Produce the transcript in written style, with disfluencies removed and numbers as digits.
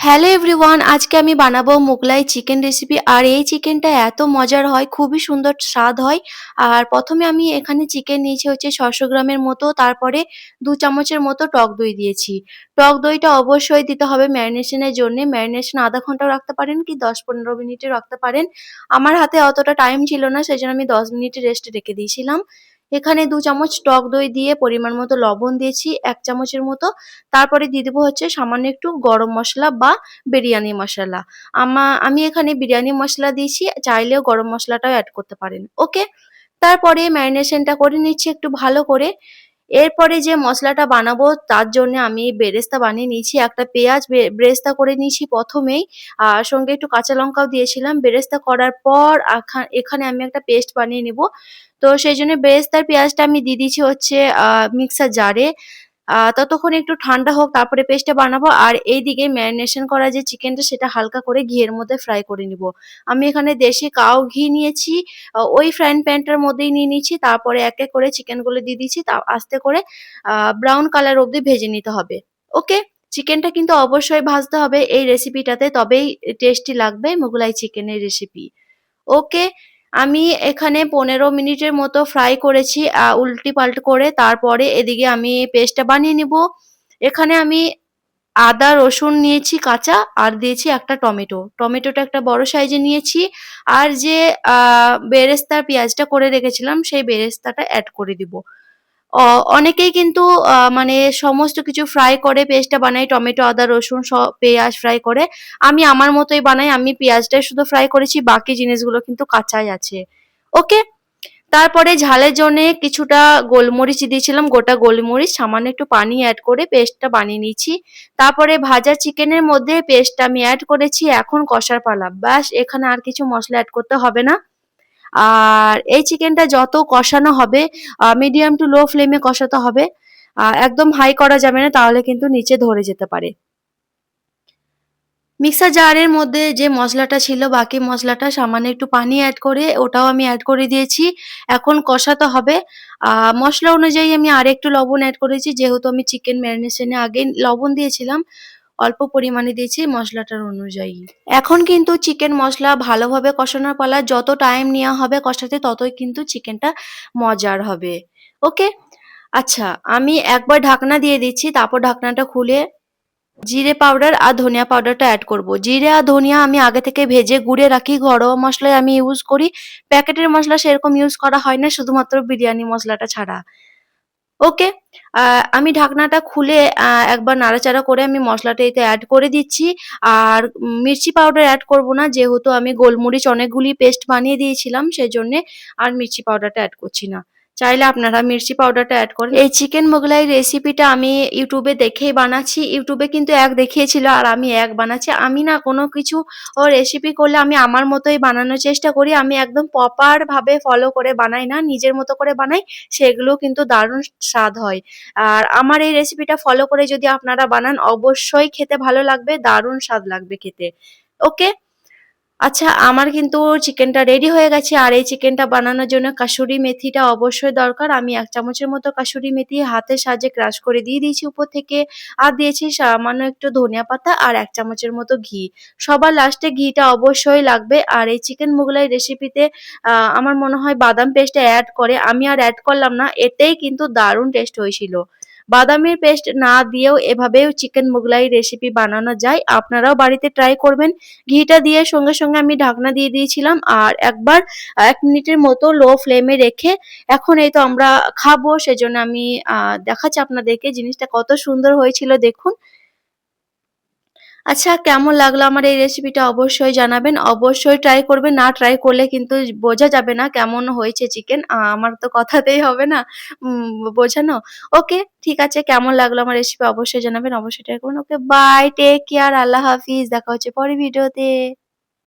Hello everyone, আজকে আমি বানাবো মোগলাই চিকেন রেসিপি। আর এই চিকেনটা এত মজার হয়, খুবই সুন্দর স্বাদ হয়। আর প্রথমে আমি এখানে চিকেন নিয়েছি হচ্ছে ৬০০ গ্রামের মতো, তারপরে ২ চামচের মতো টক দই দিয়েছি। টক দইটা অবশ্যই দিতে হবে ম্যারিনেশনের জন্যে। ম্যারিনেশন আধা ঘন্টাও রাখতে পারেন কি ১০-১৫ মিনিটও রাখতে পারেন। আমার হাতে অতটা টাইম ছিল না, সেজন্য আমি ১০ মিনিট রেস্টে রেখে দিয়েছিলাম। এখানে ২ চামচ টক দই দিয়ে পরিমাণ মতো লবণ দিয়েছি ১ চামচের মতো। তারপরে দিয়ে দেবো হচ্ছে সামান্য একটু গরম মসলা বা বিরিয়ানি মসলা। আমি এখানে বিরিয়ানি মসলা দিয়েছি, চাইলেও গরম মসলাটাও এড করতে পারেন। ওকে? তারপরে ম্যারিনেশনটা করে নিচ্ছি একটু ভালো করে। এরপরে যে মসলাটা বানাবো তার জন্যে আমি বেরেস্তা বানিয়ে নিয়েছি। একটা পেঁয়াজ বেরেস্তা করে নিয়েছি প্রথমেই। আর সঙ্গে একটু কাঁচা লঙ্কাও দিয়েছিলাম। বেরেস্তা করার পর এখানে আমি একটা পেস্ট বানিয়ে নিবো। তো সেইজন্য বেরেস্তার পেঁয়াজটা আমি দিয়ে দিয়েছি হচ্ছে মিক্সার জারে। ততক্ষণ একটু ঠান্ডা হোক, তারপরে পেস্টটা বানাবো। আর এইদিকে ম্যারিনেশন করা যে চিকেনটা সেটা হালকা করে ঘিয়ের মধ্যে ফ্রাই করে নিবো। আমি এখানে দেশি কাও ঘি নিয়েছি। ওই ফ্রাইং প্যানটার মধ্যেই নিয়ে নিচ্ছি। তারপরে এক, এক করে চিকেনগুলো দিয়ে দিচ্ছি। আস্তে করে ব্রাউন কালার অব্দি ভেজে নিতে হবে। ওকে? চিকেনটা কিন্তু অবশ্যই ভাজতে হবে এই রেসিপিটাতে, তবেই টেস্টি লাগবে মোগলাই চিকেনের রেসিপি। ওকে, আমি এখানে ১৫ মিনিটের মতো ফ্রাই করেছি উল্টি-পাল্টি করে। তারপরে এদিকে আমি পেস্টটা বানিয়ে নিবো। এখানে আমি আদা, রসুন নিয়েছি কাঁচা আর দিয়েছি একটা টমেটো। টমেটোটা একটা বড় সাইজের নিয়েছি। আর যে বেরেস্তার পেঁয়াজটা করে রেখেছিলাম সেই বেরেস্তাটা এড করে দিব। অনেকেই কিন্তু মানে সমস্ত কিছু ফ্রাই করে পেস্টটা বানায় টমেটো, আদা, রসুন পেঁয়াজ ফ্রাই করে। আমি আমার মতোই বানাই। আমি পেঁয়াজটাই শুধু ফ্রাই করেছি, বাকি জিনিসগুলো কিন্তু কাঁচাই আছে। ওকে? তারপরে ঝালের জন্যে কিছুটা গোলমরিচ দিয়েছিলাম, গোটা গোলমরিচ, সামান্য একটু পানি এড করে পেস্টটা বানিয়ে নিয়েছি। তারপরে ভাজা চিকেনের মধ্যে পেস্টটা আমি এড করেছি। এখন কষার পালা। ব্যাস, এখানে আর কিছু মসলা এড করতে হবে না। আর এই চিকেনটা যত কষানো হবে মিডিয়াম টু লো ফ্লেমে কষাতে হবে। একদম হাই করা যাবে না, তাহলে কিন্তু নিচে ধরে যেতে পারে। মিক্সার জারের মধ্যে যে মসলাটা ছিল, বাকি মসলাটা সামান্য একটু পানি এড করে ওটাও আমি এড করে দিয়েছি। এখন কষাতে হবে। মসলা অনুযায়ী আমি আরেকটু লবণ এড করেছি, যেহেতু আমি চিকেন ম্যারিনেশনে আগেই লবণ দিয়েছিলাম। অল্প পরিমাণে দিয়েছি মসলাটার অনুযায়ী। এখন কিন্তু চিকেন মসলা ভালোভাবে কষানোর পালা। যত টাইম নেওয়া হবে কষাতে, ততই কিন্তু চিকেনটা মজার হবে। ওকে? আচ্ছা, আমি একবার ঢাকনা দিয়ে দিচ্ছি, তারপর ঢাকনাটা খুলে জিরে পাউডার আর ধনিয়া পাউডারটা এড করব। জিরে আর ধনিয়া আমি আগে থেকে ভেজে গুঁড়ে রাখি। ঘরোয়া মসলায় আমি ইউজ করি। প্যাকেটের মসলা সেরকম ইউজ করা হয় না, শুধুমাত্র বিরিয়ানি মসলাটা ছাড়া। ওকে? আ আমি ঢাকনাটা খুলে একবার নাড়াচাড়া করে আমি মসলাটা এতে এড করে দিচ্ছি। আর মির্চি পাউডার এড করব না, যেহেতু আমি গোলমরিচ অনেকগুলি পেস্ট বানিয়ে দিয়েছিলাম, সেজন্যে আর মির্চি পাউডারটা এড করছি না। চাইলে আপনারা মির্চি পাউডারটা এড করেন। এই চিকেন মোগলাই রেসিপিটা আমি ইউটিউবে দেখেই বানাচ্ছি। ইউটিউবে কিন্তু এক দেখিয়েছিল আর আমি এক বানাচ্ছি। আমি না কোনো কিছু রেসিপি করলে আমি আমার মতোই বানানোর চেষ্টা করি। আমি একদম প্রপার ভাবে ফলো করে বানাই না, নিজের মতো করে বানাই। সেগুলো কিন্তু দারুণ স্বাদ হয়। আর আমার এই রেসিপিটা ফলো করে যদি আপনারা বানান, অবশ্যই খেতে ভালো লাগবে, দারুণ স্বাদ লাগবে খেতে। ওকে? আচ্ছা, আমার কিন্তু চিকেনটা রেডি হয়ে গেছে। আর এই চিকেনটা বানানোর জন্য কাসুরি মেথিটা অবশ্যই দরকার। আমি ১ চামচের মতো কাসুরি মেথি হাতের সাহায্যে ক্রাশ করে দিয়ে দিয়েছি উপর থেকে। আর দিয়েছি সামান্য একটু ধনিয়া পাতা আর ১ চামচের মতো ঘি। সবার লাস্টে ঘিটা অবশ্যই লাগবে। আর এই চিকেন মোগলাই রেসিপিতে আমার মনে হয় বাদাম পেস্টটা এড করে। আমি আর এড করলাম না। এতেই কিন্তু দারুণ টেস্ট হয়েছিল। বাদামের পেস্ট না দিয়েও এভাবেও চিকেন মোগলাই রেসিপি বানানো যায়। আপনারাও বাড়িতে ট্রাই করবেন। ঘিটা দিয়ে সঙ্গে, সঙ্গে আমি ঢাকনা দিয়ে দিয়েছিলাম। আর একবার ১ মিনিটের মতো লো ফ্লেমে রেখে এখন এই তো আমরা খাবো। সেজন্য আমি দেখাচ্ছি আপনাদেরকে জিনিসটা কত সুন্দর হয়েছিল দেখুন। আচ্ছা, কেমন লাগলো আমার এই রেসিপিটা অবশ্যই জানাবেন। অবশ্যই ট্রাই করবেন। না ট্রাই করলে কিন্তু বোঝা যাবে না কেমন হয়েছে চিকেন। আমার তো কথাতেই হবে না বোঝানো। ওকে, ঠিক আছে। কেমন লাগলো আমার রেসিপি অবশ্যই জানাবেন। অবশ্যই ট্রাই করবেন। Okay, bye. Take care. আল্লাহ হাফিজ। দেখা হচ্ছে পরের ভিডিওতে।